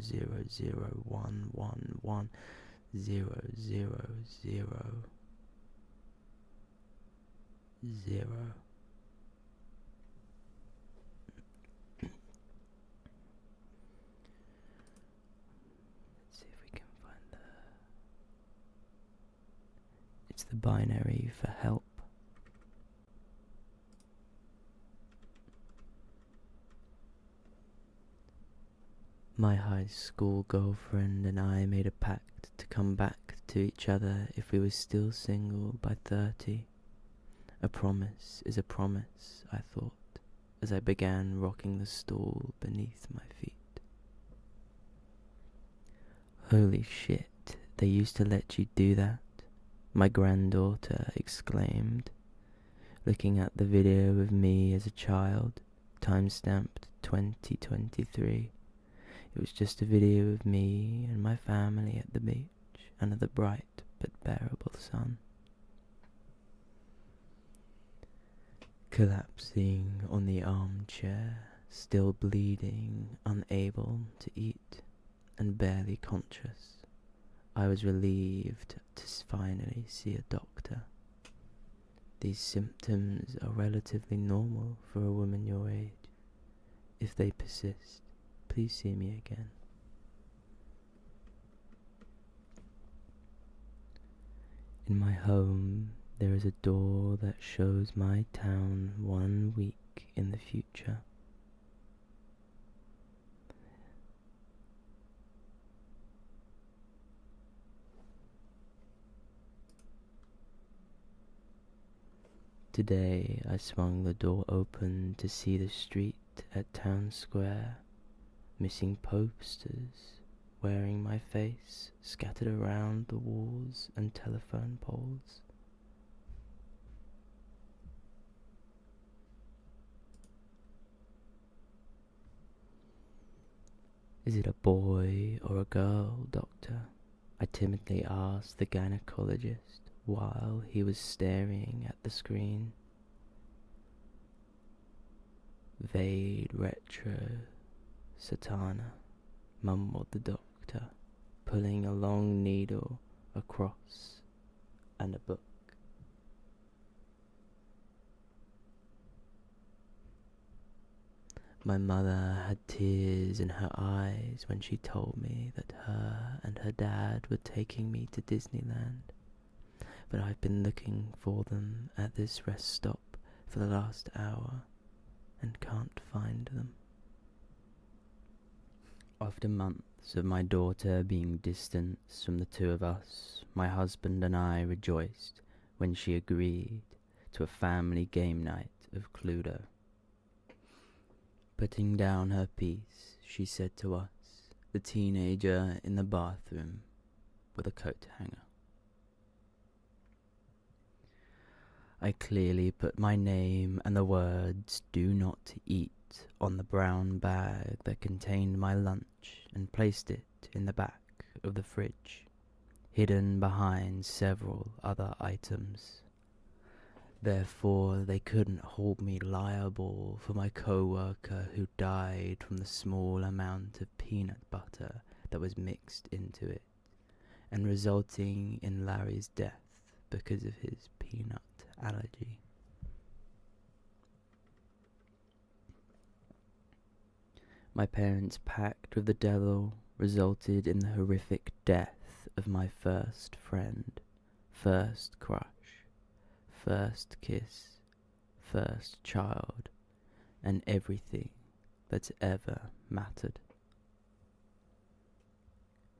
zero zero 111 0 0 0 0. Let's see if we can find it's the binary for help. My high school girlfriend and I made a pact to come back to each other if we were still single by 30. A promise is a promise, I thought, as I began rocking the stool beneath my feet. Holy shit, they used to let you do that? My granddaughter exclaimed, looking at the video of me as a child, time-stamped 2023. It was just a video of me and my family at the beach under the bright but bearable sun. Collapsing on the armchair, still bleeding, unable to eat, and barely conscious, I was relieved to finally see a doctor. These symptoms are relatively normal for a woman your age. If they persist, please see me again. In my home, there is a door that shows my town 1 week in the future. Today I swung the door open to see the street at Town Square, missing posters, wearing my face scattered around the walls and telephone poles. Is it a boy or a girl, doctor? I timidly asked the gynecologist while he was staring at the screen. Vade retro satana, mumbled the doctor, pulling a long needle across and a book. My mother had tears in her eyes when she told me that her and her dad were taking me to Disneyland, but I've been looking for them at this rest stop for the last hour and can't find them. After months of my daughter being distanced from the two of us, my husband and I rejoiced when she agreed to a family game night of Cluedo. Putting down her piece, she said to us, the teenager in the bathroom with a coat hanger. I clearly put my name and the words "do not eat" on the brown bag that contained my lunch and placed it in the back of the fridge, hidden behind several other items. Therefore, they couldn't hold me liable for my co-worker who died from the small amount of peanut butter that was mixed into it, and resulting in Larry's death because of his peanut allergy. My parents' pact with the devil resulted in the horrific death of my first friend, first crush, first kiss, first child, and everything that's ever mattered.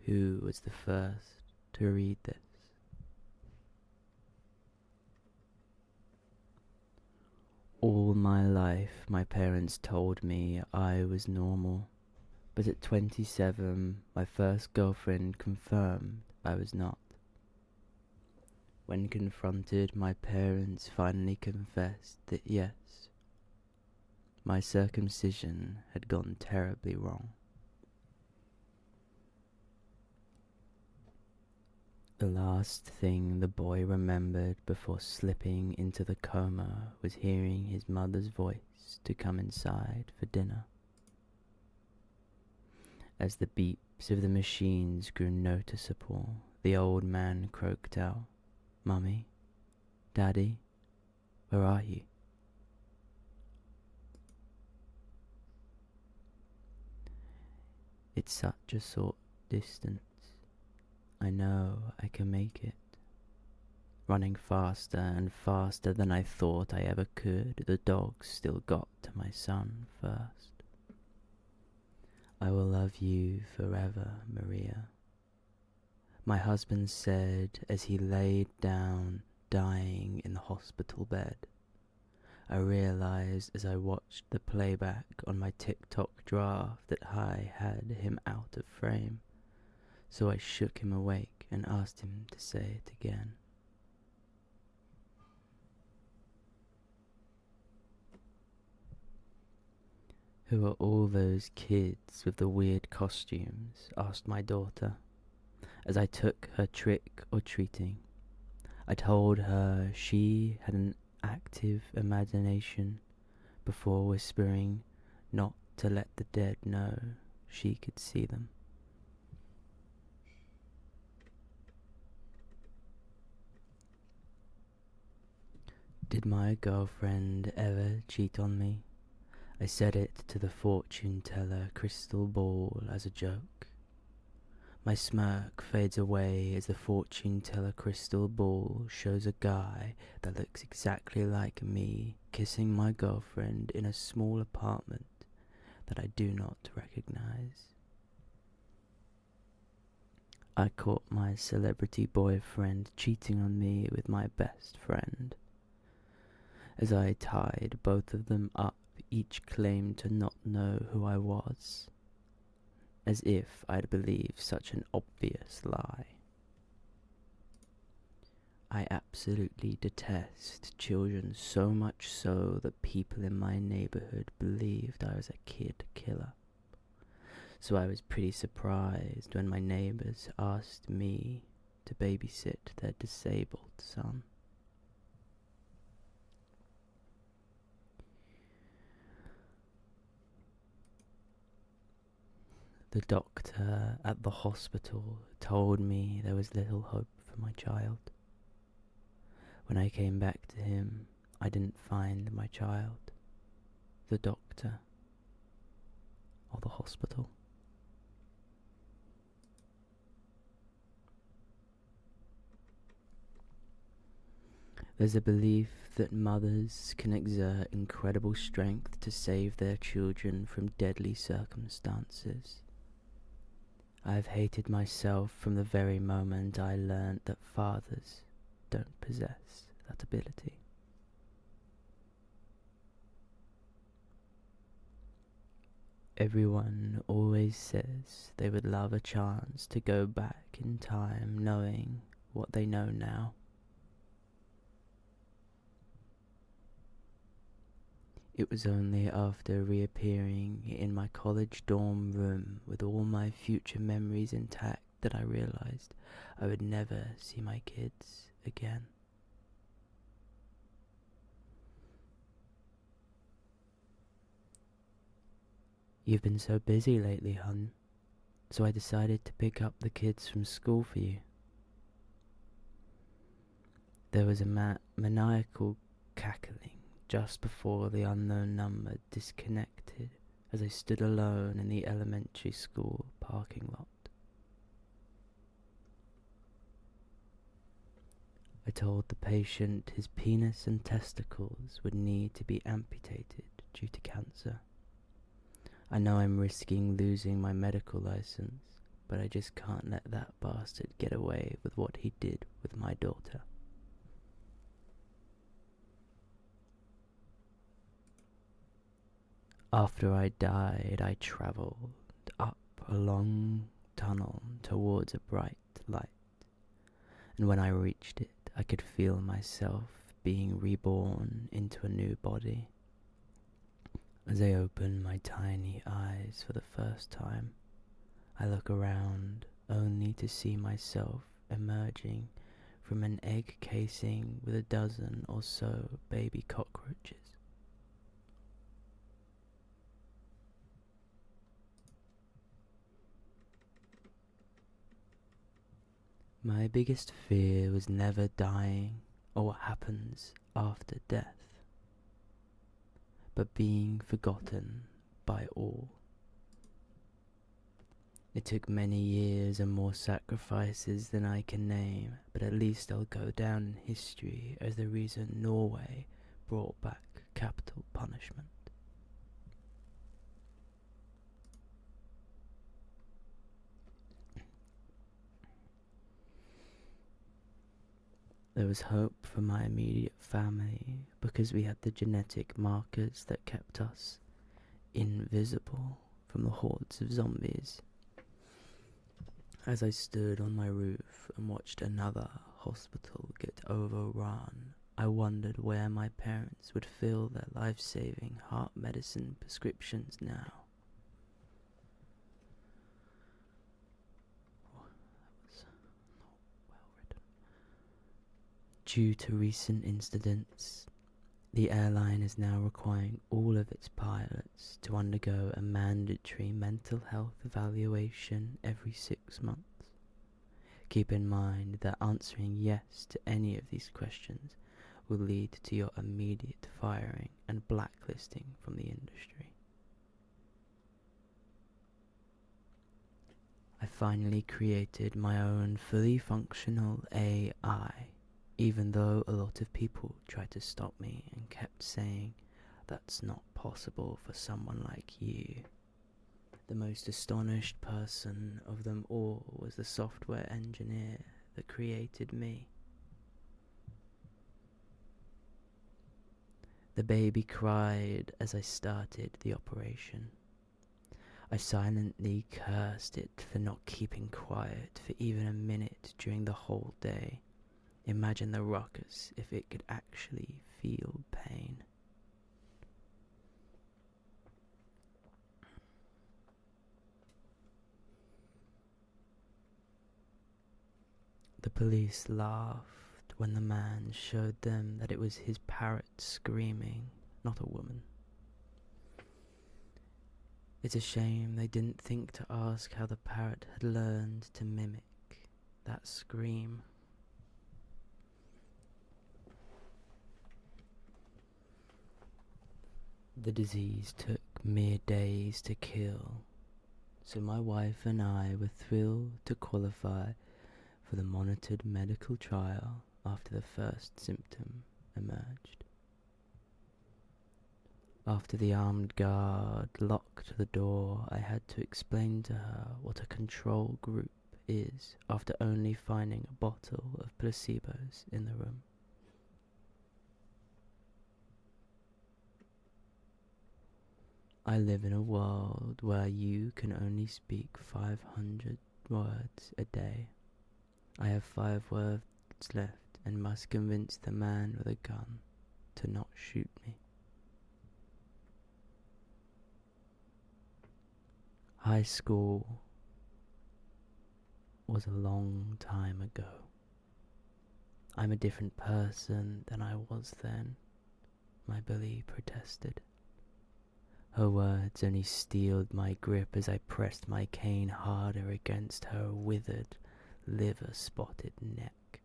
Who was the first to read this? All my life, my parents told me I was normal, but at 27, my first girlfriend confirmed I was not. When confronted, my parents finally confessed that yes, my circumcision had gone terribly wrong. The last thing the boy remembered before slipping into the coma was hearing his mother's voice to come inside for dinner. As the beeps of the machines grew noticeable, the old man croaked out, "Mummy, Daddy, where are you?" It's such a short distance. I know I can make it. Running faster and faster than I thought I ever could, the dogs still got to my son first. I will love you forever, Maria. My husband said as he laid down, dying in the hospital bed. I realized as I watched the playback on my TikTok draft that I had him out of frame, so I shook him awake and asked him to say it again. Who are all those kids with the weird costumes? Asked my daughter, as I took her trick or treating. I told her she had an active imagination before whispering not to let the dead know she could see them. Did my girlfriend ever cheat on me? I said it to the fortune teller crystal ball as a joke. My smirk fades away as the fortune teller crystal ball shows a guy that looks exactly like me kissing my girlfriend in a small apartment that I do not recognize. I caught my celebrity boyfriend cheating on me with my best friend. As I tied both of them up, each claimed to not know who I was, as if I'd believe such an obvious lie. I absolutely detest children, so much so that people in my neighborhood believed I was a kid killer. So I was pretty surprised when my neighbors asked me to babysit their disabled son. The doctor at the hospital told me there was little hope for my child. When I came back to him, I didn't find my child, the doctor, or the hospital. There's a belief that mothers can exert incredible strength to save their children from deadly circumstances. I've hated myself from the very moment I learned that fathers don't possess that ability. Everyone always says they would love a chance to go back in time knowing what they know now. It was only after reappearing in my college dorm room with all my future memories intact that I realized I would never see my kids again. You've been so busy lately, hun, so I decided to pick up the kids from school for you. There was a maniacal cackling just before the unknown number disconnected as I stood alone in the elementary school parking lot. I told the patient his penis and testicles would need to be amputated due to cancer. I know I'm risking losing my medical license, but I just can't let that bastard get away with what he did with my daughter. After I died, I travelled up a long tunnel towards a bright light, and when I reached it, I could feel myself being reborn into a new body. As I open my tiny eyes for the first time, I look around only to see myself emerging from an egg casing with a dozen or so baby cockroaches. My biggest fear was never dying or what happens after death, but being forgotten by all. It took many years and more sacrifices than I can name, but at least I'll go down in history as the reason Norway brought back capital punishment. There was hope for my immediate family because we had the genetic markers that kept us invisible from the hordes of zombies. As I stood on my roof and watched another hospital get overrun, I wondered where my parents would fill their life-saving heart medicine prescriptions now. Due to recent incidents, the airline is now requiring all of its pilots to undergo a mandatory mental health evaluation every 6 months. Keep in mind that answering yes to any of these questions will lead to your immediate firing and blacklisting from the industry. I finally created my own fully functional AI, even though a lot of people tried to stop me and kept saying, "That's not possible for someone like you." The most astonished person of them all was the software engineer that created me. The baby cried as I started the operation. I silently cursed it for not keeping quiet for even a minute during the whole day. Imagine the ruckus if it could actually feel pain. The police laughed when the man showed them that it was his parrot screaming, not a woman. It's a shame they didn't think to ask how the parrot had learned to mimic that scream. The disease took mere days to kill, so my wife and I were thrilled to qualify for the monitored medical trial after the first symptom emerged. After the armed guard locked the door, I had to explain to her what a control group is after only finding a bottle of placebos in the room. I live in a world where you can only speak 500 words a day. I have 5 words left and must convince the man with a gun to not shoot me. High school was a long time ago. I'm a different person than I was then, my bully protested. Her words only steeled my grip as I pressed my cane harder against her withered, liver-spotted neck.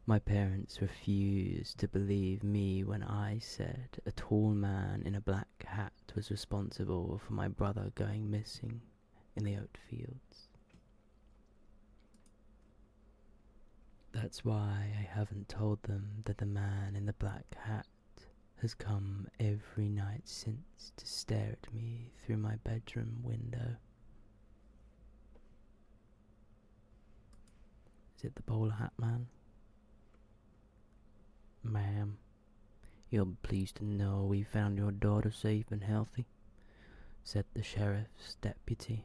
My parents refused to believe me when I said a tall man in a black hat was responsible for my brother going missing in the oat fields. That's why I haven't told them that the man in the black hat has come every night since to stare at me through my bedroom window. Is it the bowler hat man? Ma'am, you'll be pleased to know we found your daughter safe and healthy, said the sheriff's deputy.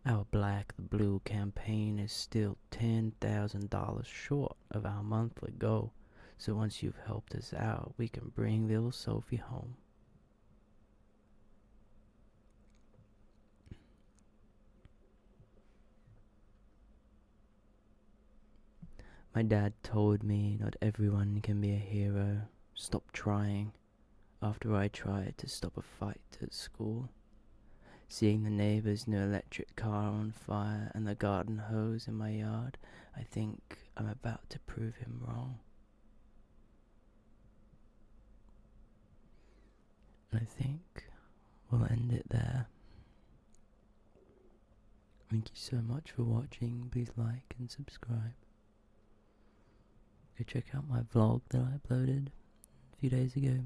Our Black the Blue campaign is still $10,000 short of our monthly goal, so once you've helped us out, we can bring little Sophie home. My dad told me not everyone can be a hero. Stop trying. After I tried to stop a fight at school, seeing the neighbor's new electric car on fire and the garden hose in my yard, I think I'm about to prove him wrong. And I think we'll end it there. Thank you so much for watching. Please like and subscribe. Go check out my vlog that I uploaded a few days ago.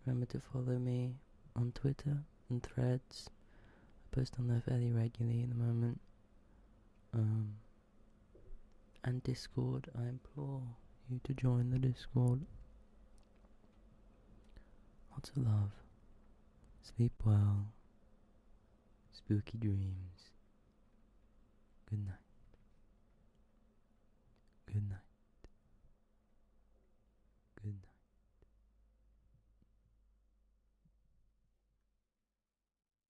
Remember to follow me on Twitter and Threads post on there fairly regularly at the moment. And Discord, I implore you to join the Discord. Lots of love. Sleep well. Spooky dreams. Good night.